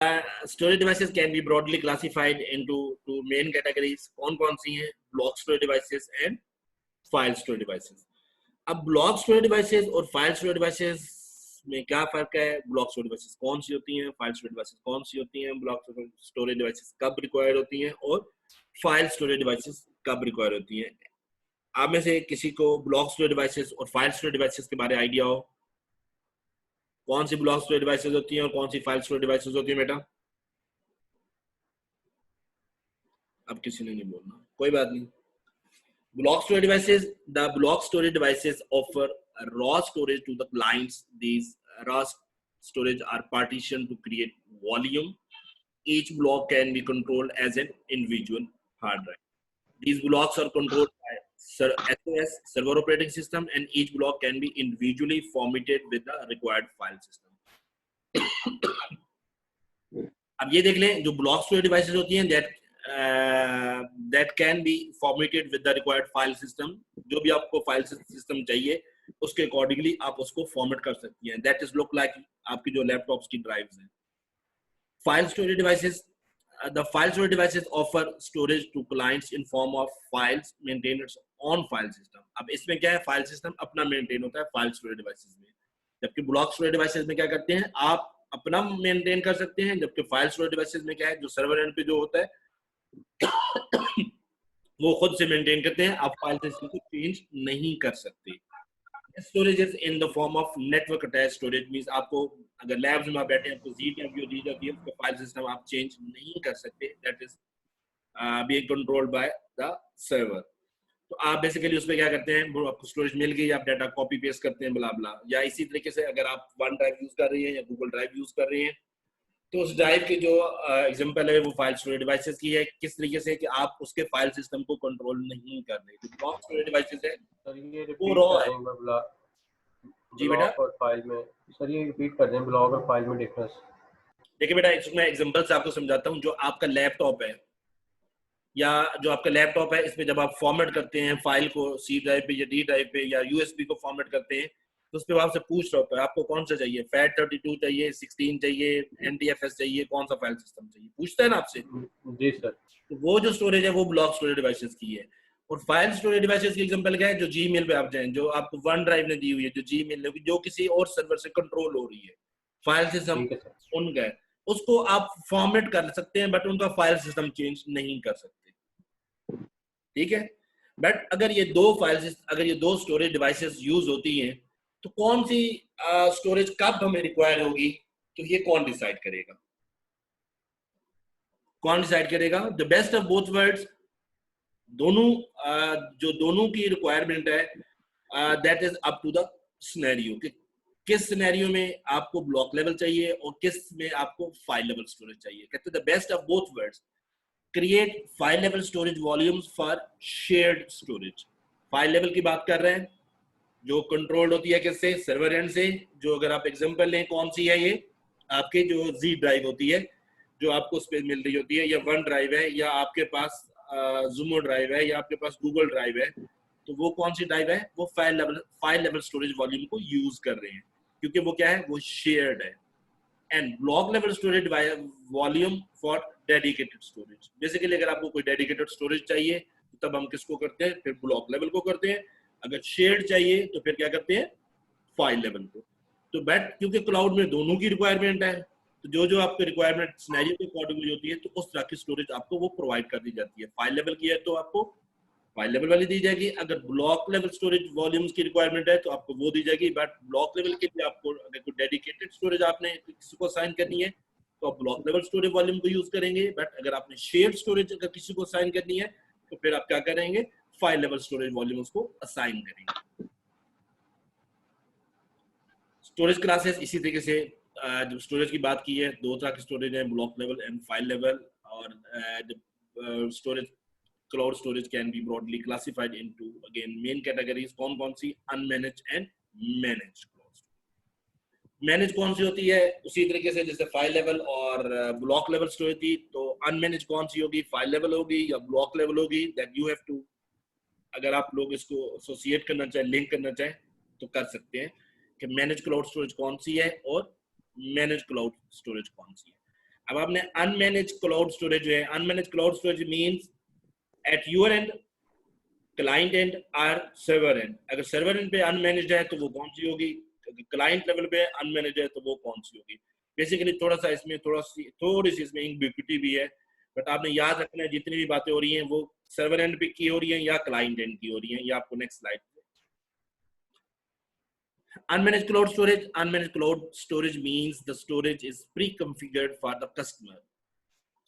Storage devices can be broadly classified into two main categories. कौन सी हैं? Block storage devices and file storage devices. अब block storage devices और file storage devices में क्या फर्क है? Block storage devices कौन सी होती हैं? File storage devices कौन सी होती हैं? Block storage devices कब required होती हैं और file storage devices कब required होती हैं? आप में से किसी को block storage devices और file storage devices के बारे में आइडिया हो? कौन सी ब्लॉक स्टोरेज डिवाइसेस होती हैं और कौन सी फाइल स्टोरेज डिवाइसेस होती हैं बेटा? अब किसी ने नहीं बोलना, कोई बात नहीं. Block storage devices, the block storage devices offer raw storage to the clients. These raw storage are partitioned to create volume. Each block can be controlled as an individual hard drive. These blocks are controlled by SOS, server operating system, and each block can be individually formatted with the required file system. अब ये देख लें, जो block storage devices होती हैं that can be formatted with the required file system. जो भी आपको फाइल सिस्टम चाहिए उसके अकॉर्डिंगली आप उसको फॉर्मेट कर सकती हैं. दैट इज लुक लाइक आपकी जो लैपटॉप्स की ड्राइव्स हैं. File storage devices, the file storage devices offer storage to clients in form of files maintained on file system. अब इसमें क्या है, फाइल सिस्टम अपना मेंटेन होता है फाइल स्टोरेज डिवाइसेस में, जबकि ब्लॉक स्टोरेज डिवाइसेस में क्या करते हैं, आप अपना मेंटेन कर सकते हैं, जबकि फाइल स्टोरेज डिवाइसेस में क्या है, जो सर्वर एंड पे जो होता है वो खुद से मेंटेन करते हैं, आप फाइल सिस्टम को चेंज नहीं कर सकते. Storage is in the form of network attached storage. Means आपको अगर लैब्स में बैठे हैं तो ZW दी जाती है, उसका फाइल सिस्टम आप चेंज नहीं कर सकते. That is being controlled by the server. तो आप बेसिकली उसमें क्या करते हैं, वो आपको स्टोरेज मिल गई, आप डाटा कॉपी पेस्ट करते हैं ब्ला ब्ला. या इसी तरीके से अगर आप वन ड्राइव यूज कर रही हैं या गूगल ड्राइव यूज कर रही हैं, तो उस ड्राइव की जो एग्जांपल है वो फाइल स्टोरेज डिवाइसेस की है. किस तरीके से कि आप उसके फाइल सिस्टम को कंट्रोल नहीं कर रहे. जो ब्लॉक स्टोरेज डिवाइसेस है वो रॉ है. जी बेटा, और फाइल में सर ये रिपीट कर दें, ब्लॉग और फाइल में डिफरेंस. देखिए बेटा, इसमें एग्जांपल से आपको समझाता हूँ. जो आपका लैपटॉप है या जो आपका लैपटॉप है, इसमें जब आप फॉर्मेट करते हैं फाइल को C ड्राइव पे या D ड्राइव पे या USB को फॉर्मेट करते हैं, तो उस पर आपसे पूछ रहा होता है आपको कौन सा चाहिए, FAT32 चाहिए, 16 चाहिए, NTFS चाहिए, कौन सा फाइल सिस्टम चाहिए, पूछता है ना आपसे. जी सर. तो वो जो स्टोरेज है वो ब्लॉक स्टोरेज डिवाइसेस की है. और फाइल स्टोरेज डिवाइसेस की एग्जांपल क्या है, जो जीमेल पे आप जाएं, जो आपको वन ड्राइव ने दी हुई है, जो जीमेल जो किसी और सर्वर से कंट्रोल हो रही है, फाइल सिस्टम उनका है, उसको आप फॉर्मेट कर सकते हैं, बट उनका फाइल सिस्टम चेंज नहीं कर सकते. ठीक है. बट अगर ये दो स्टोरेज डिवाइसेस यूज होती हैं, तो कौन सी स्टोरेज कब हमें रिक्वायर होगी, तो ये कौन डिसाइड करेगा? कौन डिसाइड करेगा? The best of both worlds. जो दोनों की रिक्वायरमेंट है, that is up to the scenario कि किस सिनेरियो में आपको ब्लॉक लेवल चाहिए और किस में आपको फाइल लेवल स्टोरेज चाहिए. कहते हैं the best of both world's, create file level storage volumes for shared storage. File level की बात कर रहे हैं, जो कंट्रोल्ड होती है किससे, सर्वर एंड से. जो अगर आप एग्जांपल लें, कौन सी है, ये आपके जो Z ड्राइव होती है जो आपको उस पर मिल रही होती है, या वन ड्राइव है, या आपके पास Zumo ड्राइव है, या आपके पास गूगल ड्राइव है, तो वो कौन सी ड्राइव है, वो फाइल लेवल स्टोरेज वॉल्यूम को यूज कर रहे हैं, क्योंकि वो क्या है, वो शेयर्ड है. And block level storage volume for dedicated storage. Basically अगर आपको कोई डेडिकेटेड स्टोरेज चाहिए तो तब हम किसको करते हैं, फिर ब्लॉक लेवल को करते हैं. अगर शेयर्ड चाहिए तो फिर क्या करते हैं, फाइल लेवल को. तो बट क्योंकि क्लाउड में दोनों की रिक्वायरमेंट है, तो जो आपकी रिक्वायरमेंट सिनेरियो के अकॉर्डिंगली होती है, तो उस तरह की स्टोरेज आपको वो प्रोवाइड कर दी जाती है. फाइल लेवल की है तो आपको फाइल लेवल वाली दी जाएगी. अगर ब्लॉक लेवल स्टोरेज वॉल्यूम्स की रिक्वायरमेंट है तो आपको वो दी जाएगी. बट ब्लॉक लेवल के लिए आपको अगर कोई डेडिकेटेड स्टोरेज आपने किसी को असाइन करनी है तो आप ब्लॉक लेवल स्टोरेज वॉल्यूम को यूज करेंगे. बट अगर आपने शेयर्ड स्टोरेज अगर किसी को असाइन करनी है तो फिर आप क्या करेंगे, फाइल लेवल स्टोरेज वॉल्यूम उसको असाइन करेंगे. स्टोरेज क्लासेस इसी तरीके से, जो स्टोरेज की बात की है, दो तरह की स्टोरेज है, block level and file level. और storage, cloud storage can be broadly classified into again main categories. कौन सी, अनमैनेज्ड एंड मैनेज्ड. मैनेज कौन सी होती है, उसी तरीके से जैसे फाइल लेवल और ब्लॉक लेवल स्टोरेज थी, तो अनमैनेज कौन सी होगी, फाइल लेवल होगी या ब्लॉक लेवल होगी. दैट यू हैव टू, अगर आप लोग इसको एसोसिएट करना चाहें, लिंक करना चाहें, तो कर सकते हैं कि मैनेज क्लाउड स्टोरेज कौन सी है और मैनेज क्लाउड स्टोरेज कौन सी है. अब आपने अनमैनेज क्लाउड स्टोरेज जो है, unmanaged cloud storage means at your and, client and और सर्वर एंड। अगर सर्वर एंड पे अनमैनेज्ड है तो वो कौन सी होगी, क्लाइंट लेवल पे अनमैनेज्ड है तो वो कौन सी होगी। बेसिकली थोड़ी सी इसमें एम्बिग्युइटी भी है, बट आपने याद रखना है जितनी भी बातें हो रही हैं वो सर्वर एंड पे की हो रही हैं या क्लाइंट एंड की हो रही हैं। ये आपको next slide. Unmanaged cloud storage means the storage is pre-configured for the customer.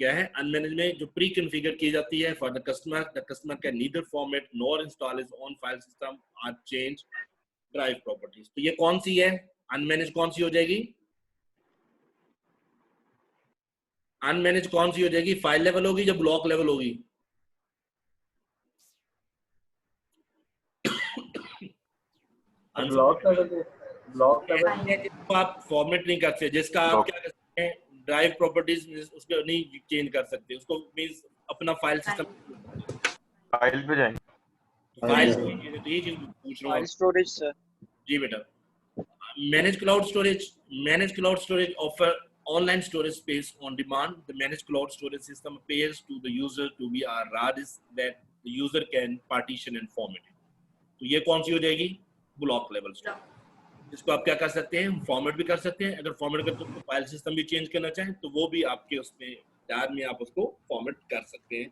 क्या है अनमैनेज में जो प्री कॉन्फ़िगर की जाती है for the customer can neither format nor install his own file system और चेंज ड्राइव प्रॉपर्टीज। तो ये कौन सी है अनमैनेज, कौन सी हो जाएगी अनमैनेज, कौन सी हो जाएगी, फाइल लेवल होगी या ब्लॉक लेवल होगी? ब्लॉक लेवल जिसको आप फॉर्मेट नहीं कर सकते, जिसका आप क्या कर सकते हैं ड्राइव प्रॉपर्टीज उसको नहीं चेंज कर सकते, उसको मींस अपना फाइल सिस्टम फाइल पे जाएंगे। फाइल तो ये चीज पूछ रहा हूँ स्टोरेज सर। जी बेटा। Managed cloud storage offer online storage space on demand. The managed cloud storage system appears to the user to be a raw disk that the user can partition and format it. तो ये कौन सी हो जाएगी block level storage, जिसको आप क्या कर सकते हैं फॉर्मेट भी कर सकते हैं। अगर फॉर्मेट करते हैं तो फाइल सिस्टम भी चेंज करना चाहें तो वो भी आपके उसमें जार में आप उसको फॉर्मेट कर सकते हैं।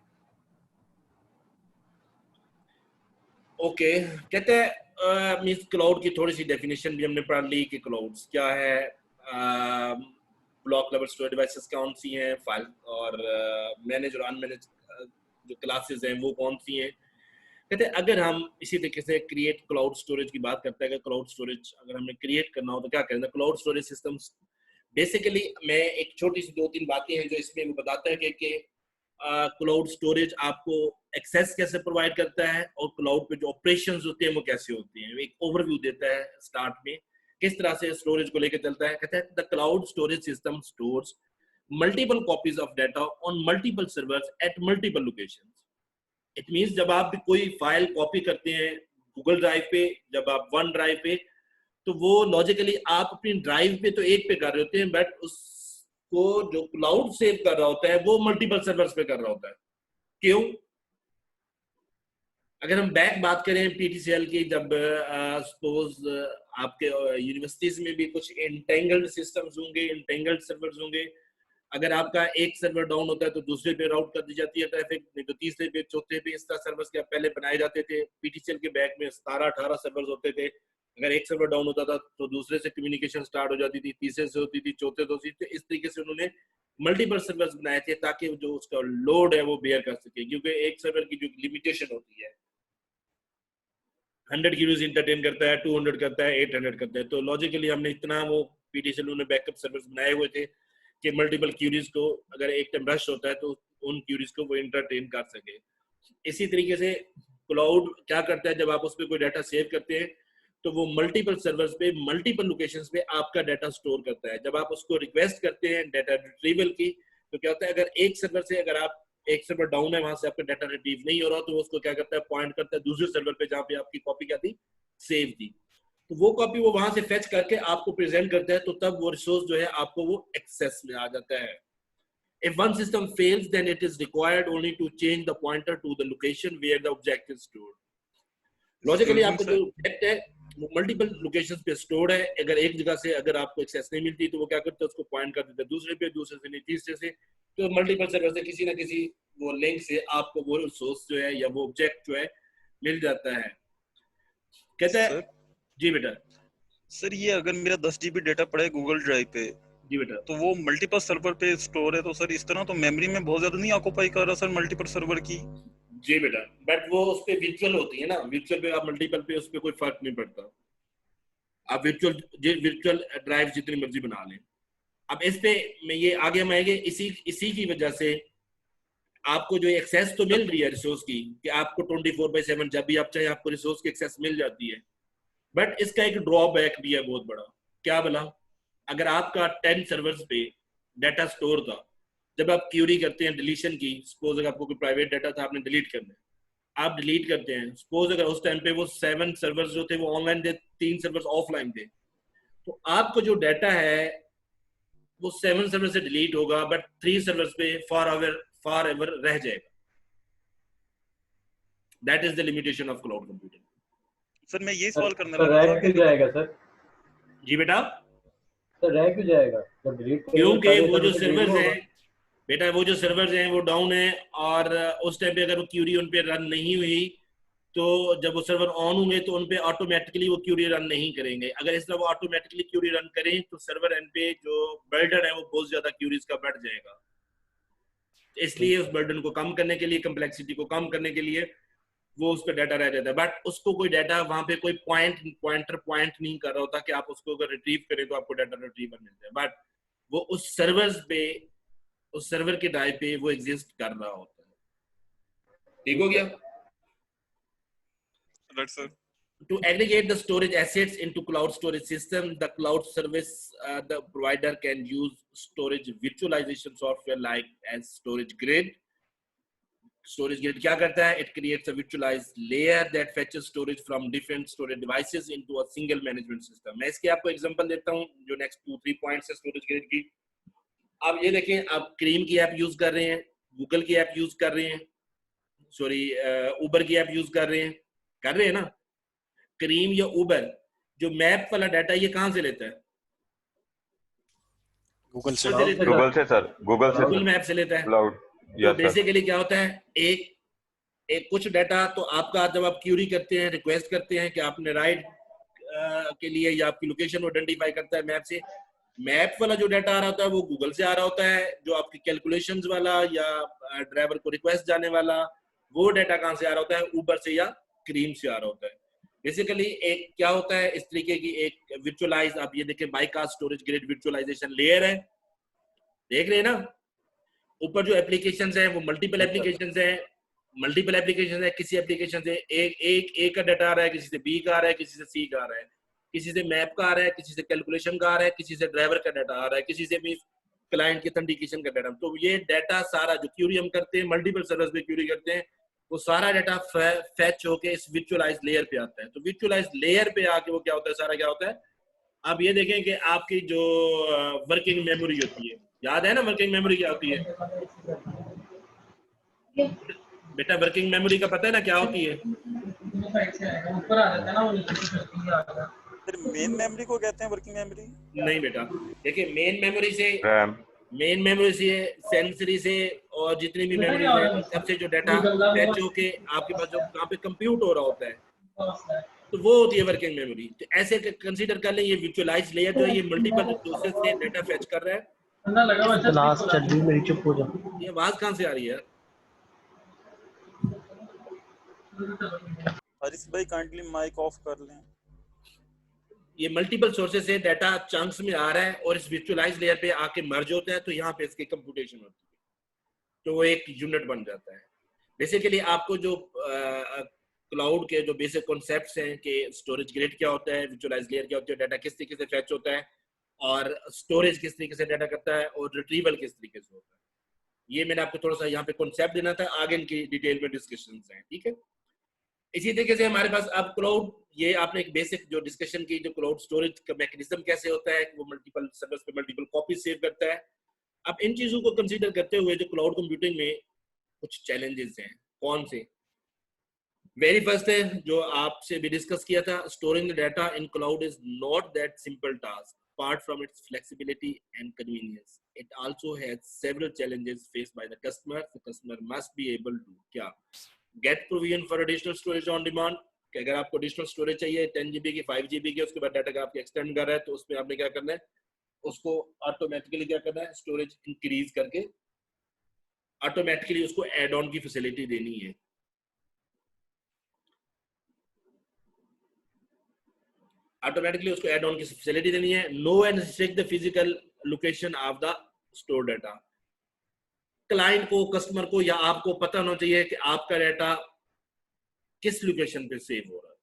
ओके कहते हैं मींस क्लाउड की थोड़ी सी डेफिनेशन भी हमने पढ़ ली कि क्लाउड्स क्या है, ब्लॉक लेवल स्टोरेज डिवाइसेस कौन सी हैं, फाइल और मैनेज और अनमैनेज जो क्लासेस हैं वो कौन सी हैं। कहते हैं अगर हम इसी तरीके से क्रिएट क्लाउड स्टोरेज की बात करते हैं, अगर क्लाउड स्टोरेज अगर हमें क्रिएट करना हो तो क्या करें, क्लाउड स्टोरेज सिस्टम्स बेसिकली मैं एक छोटी सी 2-3 बातें हैं जो इसमें वो बताता है कि क्लाउड स्टोरेज आपको एक्सेस कैसे प्रोवाइड करता है और क्लाउड पे जो ऑपरेशंस होते हैं वो कैसे होते हैं। एक ओवरव्यू देता है स्टार्ट में किस तरह से स्टोरेज को लेकर चलता है। कहता है the cloud storage system stores multiple copies of data on multiple servers at multiple locations. It means जब आप कोई फाइल कॉपी करते हैं गूगल ड्राइव पे, जब आप वन ड्राइव पे, तो वो लॉजिकली आप अपनी ड्राइव पे तो एक पे कर रहे होते हैं, बट उसको जो क्लाउड सेव कर रहा होता है वो मल्टीपल सर्वर्स पे कर रहा होता है। क्यों? अगर हम बैक बात करें पीटीसीएल की, जब सपोज आपके यूनिवर्सिटीज में भी कुछ इंटेंगल्ड सिस्टम्स होंगे, इंटेंगल्ड सर्वर्स होंगे, अगर आपका एक सर्वर डाउन होता है तो दूसरे पे राउट कर दी जाती है ट्रैफिक, नहीं तो तीसरे पे चौथे पे, इस तरह सर्वर्स क्या पहले बनाए जाते थे। पीटीसीएल के बैक में 17-18 सर्वर्स होते थे। अगर एक सर्वर डाउन होता था तो दूसरे से कम्युनिकेशन स्टार्ट हो जाती थी, तीसरे से होती थी, चौथे से होती थी। इस तरीके से उन्होंने मल्टीपल सर्वर्स बनाए थे ताकि जो उसका लोड है वो बेयर कर सके, क्योंकि एक सर्वर की जो लिमिटेशन होती है 100 क्यूरीज एंटरटेन करता है, 200 करता है, 800 करता है। तो लॉजिकली हमने इतना वो पीटीसीएल ने बैकअप सर्वर्स बनाए हुए थे कि मल्टीपल क्यूरीज को अगर एक टाइम रश होता है तो उन क्यूरीज को वो एंटरटेन कर सके। इसी तरीके से क्लाउड क्या करता है, जब आप उस पर कोई डाटा सेव करते हैं तो वो मल्टीपल सर्वर्स पे, मल्टीपल लोकेशंस पे आपका डाटा स्टोर करता है। जब आप उसको रिक्वेस्ट करते हैं डाटा रिट्रीवल की, तो क्या होता है अगर एक सर्वर से, अगर आप एक सर्वर डाउन है वहां से आपका डाटा रिट्रीव नहीं हो रहा, तो वो उसको क्या करता है पॉइंट करता है दूसरे सर्वर पे जहां पे आपकी कॉपी क्या थी, सेव थी। तो वो कॉपी वो वहां से फेच करके आपको प्रेजेंट करता है, तो तब वो रिसोर्स जो है आपको वो एक्सेस में आ जाता है। If one system fails, then it is required only to change the pointer to the location where the object is stored. Logically, आपको जो object है वो मल्टीपल लोकेशंस पे स्टोर्ड है। अगर एक जगह से अगर आपको एक्सेस नहीं मिलती तो वो क्या करता है उसको पॉइंट कर देता है दूसरे पे, दूसरे से नहीं तीसरे से, तो मल्टीपल सर्वर से किसी ना किसी वो लिंक से आपको वो रिसोर्स जो है या वो ऑब्जेक्ट जो है मिल जाता है। कहता है जी बेटा। सर ये अगर मेरा 10 GB डेटा पड़ा है गूगल ड्राइव पे, जी बेटा, तो वो मल्टीपल सर्वर पे स्टोर है, तो सर इस तरह तो मेमोरी में बहुत ज्यादा नहीं ऑक्यूपाई कर रहा सर मल्टीपल सर्वर की? जी बेटा, बट वो उस पे वर्चुअल होती है ना, वर्चुअल पे आप मल्टीपल पे उस पे कोई फर्क नहीं पड़ता। आप वर्चुअल ड्राइव जितनी मर्जी बना लें। अब इस पे में ये आगे हम आएंगे, इसी की वजह से आपको जो एक्सेस तो मिल रही है रिसोर्स की कि आपको 24/7 जब भी आप चाहे आपको रिसोर्स की एक्सेस मिल जाती है, बट इसका एक ड्रॉबैक भी है बहुत बड़ा। क्या बोला? अगर आपका 10 सर्वर्स पे डाटा स्टोर था, जब आप क्यूरी करते हैं डिलीशन की, सपोज अगर आपको कोई प्राइवेट डाटा था आपने डिलीट करना है, आप डिलीट करते हैं, सपोज अगर उस टाइम पे वो 7 सर्वर्स जो थे वो ऑनलाइन थे, 3 सर्वर्स ऑफलाइन थे, तो आपको जो डाटा है वो 7 सर्वर से डिलीट होगा, बट 3 सर्वर्स पे फॉर एवर रह जाएगा. That is the limitation of cloud computing. Sir मैं ये सवाल करने सर लगा रह था क्यों कि जाएगा सर? जी बेटा, सर रह क्यों जाएगा जब डिलीट करेंगे क्योंकि सारे वो जो सर्वर डिलीट सर्वर्स होगा. हैं बेटा, वो जो सर्वर्स हैं वो डाउन है, और उस टाइम पे अगर वो क्यूरी उन पे रन नहीं हुई, तो जब वो सर्वर ऑन होंगे तो उन पे ऑटोमेटिकली वो क्यूरी रन नहीं करेंगे. अगर इस तरह वो ऑटोमेटिकली क्यूरी रन करें तो सर्वर एंड पे जो बर्डन है वो बहुत ज्यादा क्यूरीज का बढ़ जाएगा. इसलिए उस बर्डन को कम करने के लिए, कम्प्लेक्सिटी को कम करने के लिए वो उस पर डाटा रह जाता है. बट उसको कोई डाटा वहां पे कोई पॉइंट नहीं कर रहा होता कि आप उसको अगर रिट्रीव करें तो आपको डाटा रिट्रीवर मिलता है. बट वो उस सर्वर्स पे, उस सर्वर के टाइप पे वो एग्जिस्ट कर रहा होता है. ठीक हो गया? Right sir. To aggregate the storage assets into cloud storage system, the cloud service the provider can use storage virtualization software like as StorageGrid. StorageGrid क्या करता है? It creates a virtualized layer that fetches storage from different storage devices into a single management system. मैं इसके आपको example देता हूँ जो next 2-3 points है StorageGrid की. आप ये देखें, आप क्रीम की ऐप यूज कर रहे हैं, गूगल की ऐप यूज कर रहे हैं, सॉरी उबर की ऐप यूज कर रहे हैं ना. क्रीम या उबर जो मैप वाला डाटा ये कहां से लेता है? गूगल से. गूगल से सर, गूगल मैप से लेता है. क्लाउड. तो बेसिकली क्या होता है, एक कुछ डाटा तो आपका जब आप क्यूरी करते हैं, रिक्वेस्ट करते हैं कि आपने राइड के लिए, या आपकी लोकेशन को आइडेंटिफाई करता है मैप से, मैप वाला जो डाटा आ रहा होता है वो गूगल से आ रहा होता है. जो आपकी कैलकुलेशंस वाला या ड्राइवर को रिक्वेस्ट जाने वाला वो डाटा कहां से आ रहा होता है? उबर से या क्रीम से आ रहा होता है. बेसिकली एक क्या होता है इस तरीके की एक वर्चुअलाइज, आप ये देखें बाइकास्ट स्टोरेज ग्रिड वर्चुअलाइजेशन लेयर है, देख रहे हैं ना. ऊपर जो एप्लीकेशंस हैं वो मल्टीपल एप्लीकेशंस हैं. किसी एप्लीकेशन से एक का डाटा आ रहा है, किसी से बी का आ रहा है, किसी से सी का आ रहा है, किसी से मैप का आ रहा है, किसी से कैलकुलेशन का आ रहा है, किसी से ड्राइवर का डाटा आ रहा है, किसी से भी क्लाइंट की ऑथेंटिकेशन का डाटा. तो ये डाटा सारा जो क्यूरी हम करते हैं, मल्टीपल सर्वर्स पे क्यूरी करते हैं, वो सारा डाटा फैच होके इस वर्चुअलाइज्ड लेयर पे आता है. तो वर्चुअलाइज्ड लेयर पे आके वो क्या होता है, सारा क्या होता है, आप ये देखें कि आपकी जो वर्किंग मेमोरी होती है, याद है ना वर्किंग मेमोरी क्या होती है बेटा? वर्किंग मेमोरी का पता है ना क्या होती है? मेन मेमोरी को कहते हैं वर्किंग मेमोरी? नहीं बेटा, देखिए मेन मेमोरी से सेंसरी से और जितनी भी मेमोरी है सबसे जो डाटा फैच होके आपके पास जो कहाँ पे कंप्यूट हो रहा होता है, तो वो होती है वर्किंग मेमोरी. तो ऐसे कंसीडर कर लें ये वर्चुअलाइज्ड लेयर जो है ये मल्टीपल सोर्सेज से डाटा फैच कर रहा है. क्लास चल रही, मेरी चुप हो जा. ये आवाज कहाँ से आ रही है? हरीश भाई काइंडली माइक ऑफ कर लें. ये मल्टीपल सोर्सेज से डाटा चंक्स में आ रहा है और इस वर्चुअलाइज्ड लेयर पे आके मर्ज होता है, तो यहाँ पे इसकी कंप्यूटेशन होती है, तो वो एक यूनिट बन जाता है. बेसिकली आपको जो क्लाउड के जो बेसिक कॉन्सेप्ट्स हैं कि स्टोरेज ग्रिड क्या होता है, वर्चुअलाइज्ड लेयर क्या होती है, डाटा किस तरीके से फैच होता है, और स्टोरेज किस तरीके से डाटा करता है, और रिट्रीवल किस तरीके से होता है, ये मैंने आपको थोड़ा सा यहाँ पे कॉन्सेप्ट देना था. आगे इनकी डिटेल में डिस्कशंस हैं. ठीक है, इसी तरीके से हमारे पास अब क्लाउड, ये आपने एक बेसिक जो डिस्कशन की, जो क्लाउड स्टोरेज का मैकेनिज्म कैसे होता है, वो मल्टीपल सर्वर्स पे मल्टीपल कॉपीज सेव करता है. अब इन चीजों को कंसीडर करते हुए जो क्लाउड कंप्यूटिंग में कुछ चैलेंजेस हैं, कौन से? वेरी फर्स्ट है जो आपसे भी डिस्कस किया था, storing the data in cloud is not that simple task. Apart from its flexibility and convenience, it also has several challenges faced by the customer. The customer must be able to क्या get provision for additional storage on demand. कि अगर आपको additional storage चाहिए 10 GB की, 5 GB की, उसके बाद data का आपके एक्सटेंड कर रहा है, तो उसमें आपने क्या करना है, उसको ऑटोमेटिकली क्या करना है, स्टोरेज इंक्रीज करके ऑटोमेटिकली उसको एड ऑन की फैसिलिटी देनी है. ऑटोमेटिकली उसको एड ऑन की फैसिलिटी देनी है. No and restrict the physical location of the store data. Client को, कस्टमर को या आपको पता होना चाहिए कि आपका डाटा किस लोकेशन पे सेव हो रहा है,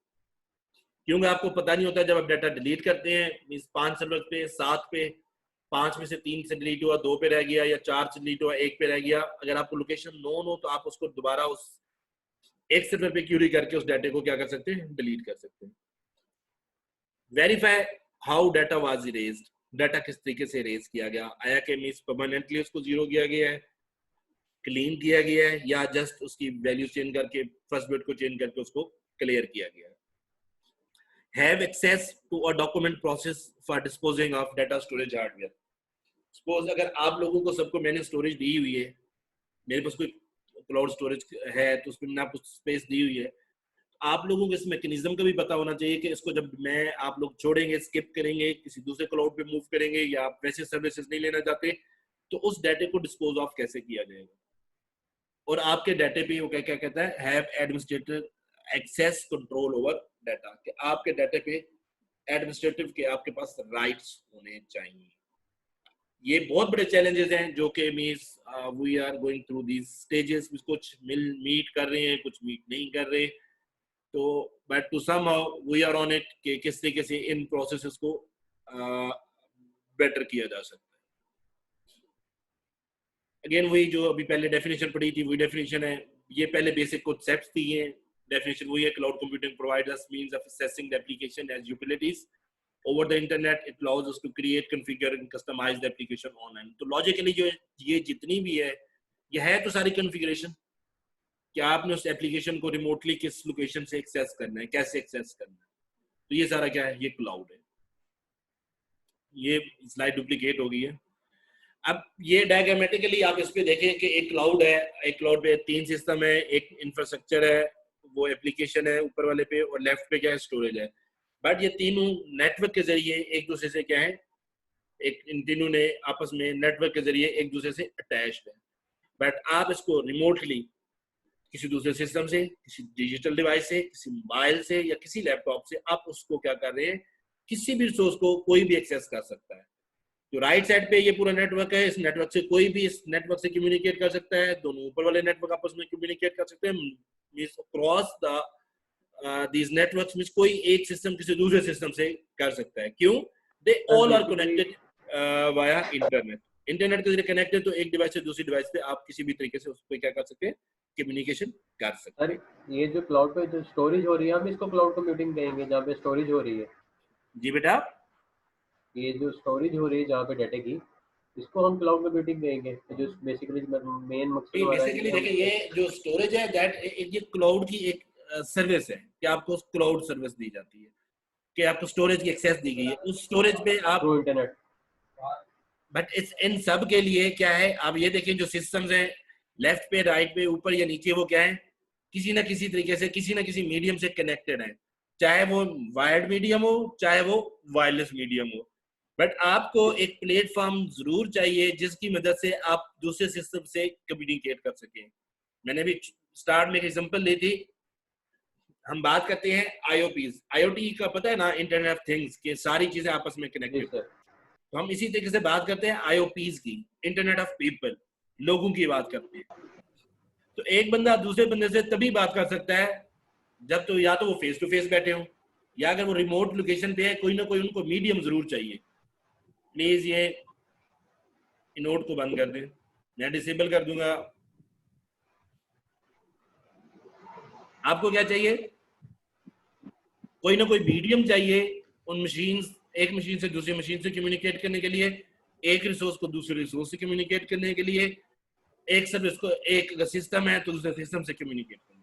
क्योंकि आपको पता नहीं होता जब आप डाटा डिलीट करते हैं, मींस 5 सर्वर पे, 7 पे, 5 में से 3 से डिलीट हुआ, 2 पे रह गया, या 4 से डिलीट हुआ, 1 पे रह गया. अगर आपको लोकेशन नोन हो तो आप उसको दोबारा उस एक सर्वर पे क्यूरी करके उस डाटा को क्या कर सकते हैं, डिलीट कर सकते हैं. Verify how data was erased. Data किस तरीके से रेज किया गया, आया कि मीन्स परमानेंटली उसको जीरो किया गया है, क्लीन किया गया है, या जस्ट उसकी वैल्यू चेंज करके फर्स्ट बिट को चेंज करके उसको क्लियर किया गया है। Have access to a document process for disposing of data storage hardware. Suppose अगर आप लोगों को सबको मैंने स्टोरेज दी हुई है, मेरे पास कोई क्लाउड स्टोरेज है तो उसमें मैंने आपको स्पेस दी हुई है, आप लोगों को इस मैकेनिज्म का भी पता होना चाहिए कि इसको जब मैं आप लोग छोड़ेंगे, स्किप करेंगे, किसी दूसरे क्लाउड पे मूव करेंगे या आप वैसे सर्विसेज नहीं लेना चाहते, तो उस डाटे को डिस्पोज ऑफ कैसे किया जाएगा। और आपके डाटे पे वो क्या क्या कहता है, have administrator access control over data, कि आपके डाटे पे एडमिनिस्ट्रेटिव के आपके पास राइट्स होने चाहिए। ये बहुत बड़े चैलेंजेस हैं जो कि means we are going through these stages, कुछ मीट कर रहे हैं, कुछ मीट नहीं कर रहे, तो but to somehow we are on it कि किस तरीके से इन प्रोसेसेस को बेटर किया जा सकता है। अगेन वही जो अभी पहले डेफिनेशन पढ़ी थी वही डेफिनेशन है, ये पहले बेसिक कॉन्सेप्ट्स थी, ये डेफिनेशन वही है। Cloud computing provides us means of accessing the application as utilities over the internet. It allows us to create, configure and customize the application online. तो logically जो ये जितनी भी है, ये है तो सारी configuration कि आपने उस एप्लीकेशन को रिमोटली किस लोकेशन से एक्सेस करना है, कैसे एक्सेस करना है, तो ये सारा क्या है, ये क्लाउड है। ये स्लाइड डुप्लीकेट हो गई है। अब ये डायग्रामेटिकली आप इस पे देखें कि एक क्लाउड है, एक क्लाउड पे 3 सिस्टम है, एक इंफ्रास्ट्रक्चर है, वो एप्लीकेशन है ऊपर वाले पे, और लेफ्ट पे क्या है, स्टोरेज है। बट ये तीनों नेटवर्क के जरिए एक दूसरे से क्या है, इन तीनों ने आपस में नेटवर्क के जरिए एक दूसरे से अटैच्ड है। बट आप इसको रिमोटली किसी दूसरे सिस्टम से, किसी डिजिटल डिवाइस से, किसी मोबाइल से या किसी लैपटॉप से आप उसको क्या कर रहे हैं, किसी भी रिसोर्स को कोई भी एक्सेस कर सकता है। तो राइट साइड पे ये पूरा नेटवर्क है, इस नेटवर्क से कोई भी इस नेटवर्क से कम्युनिकेट कर सकता है, दोनों ऊपर वाले नेटवर्क आपस में कम्युनिकेट कर सकते हैं, means across the these networks, means कोई एक सिस्टम किसी दूसरे सिस्टम से कर सकता है। क्यों? they all are connected via internet। Internet के जरिए कनेक्टेड, तो एक डिवाइस से दूसरी डिवाइस पे आप किसी भी तरीके से उस पे क्या कर सकते हैं, कम्युनिकेशन कर सकते हैं। अरे ये जो क्लाउड पे जो स्टोरेज हो रही है, हम इसको क्लाउड कंप्यूटिंग कहेंगे, जहाँ पे स्टोरेज हो रही है। जी बेटा, ये जो स्टोरेज हो रही है जहाँ पे डाटा की, इसको हम क्लाउड कंप्यूटिंग कहेंगे। जो बेसिकली मेन मकसद हमारा है बेसिकली देखिए ये जो स्टोरेज है दैट ये क्लाउड की एक सर्विस है कि आपको क्लाउड सर्विस दी जाती है, कि आपको स्टोरेज की एक्सेस दी गई है, उस स्टोरेज पे आप थ्रू इंटरनेट। बट इस इन सब के लिए क्या है, आप ये देखें जो सिस्टम्स हैं लेफ्ट पे, राइट पे, ऊपर या नीचे, वो क्या है, किसी ना किसी तरीके से किसी ना किसी मीडियम से कनेक्टेड है, चाहे वो वायर्ड मीडियम हो, चाहे वो वायरलेस मीडियम हो। बट आपको एक प्लेटफॉर्म जरूर चाहिए जिसकी मदद से आप दूसरे सिस्टम से कम्युनिकेट कर सकें। मैंने भी स्टार्ट में एक एग्जांपल ली थी, हम बात करते हैं आईओपीज, आईओटी का पता है ना, इंटरनेट ऑफ थिंग्स, के सारी चीजें आपस में कनेक्टेड। तो हम इसी तरीके से बात करते हैं आईओपीज की, इंटरनेट ऑफ पीपल, लोगों की बात करते हैं। तो एक बंदा दूसरे बंदे से तभी बात कर सकता है जब तो या तो वो फेस टू फेस बैठे हो, या अगर वो रिमोट लोकेशन पे है, कोई ना कोई उनको मीडियम जरूर चाहिए। प्लीज ये नोट को बंद कर दें, मैं डिसेबल कर दूंगा। आपको क्या चाहिए, कोई ना कोई मीडियम चाहिए उन मशीन, एक मशीन से दूसरी मशीन से कम्युनिकेट करने के लिए, एक रिसोर्स को दूसरे रिसोर्स से कम्युनिकेट करने के लिए, एक सर्विस को, एक सिस्टम है तो दूसरे सिस्टम से कम्युनिकेट करने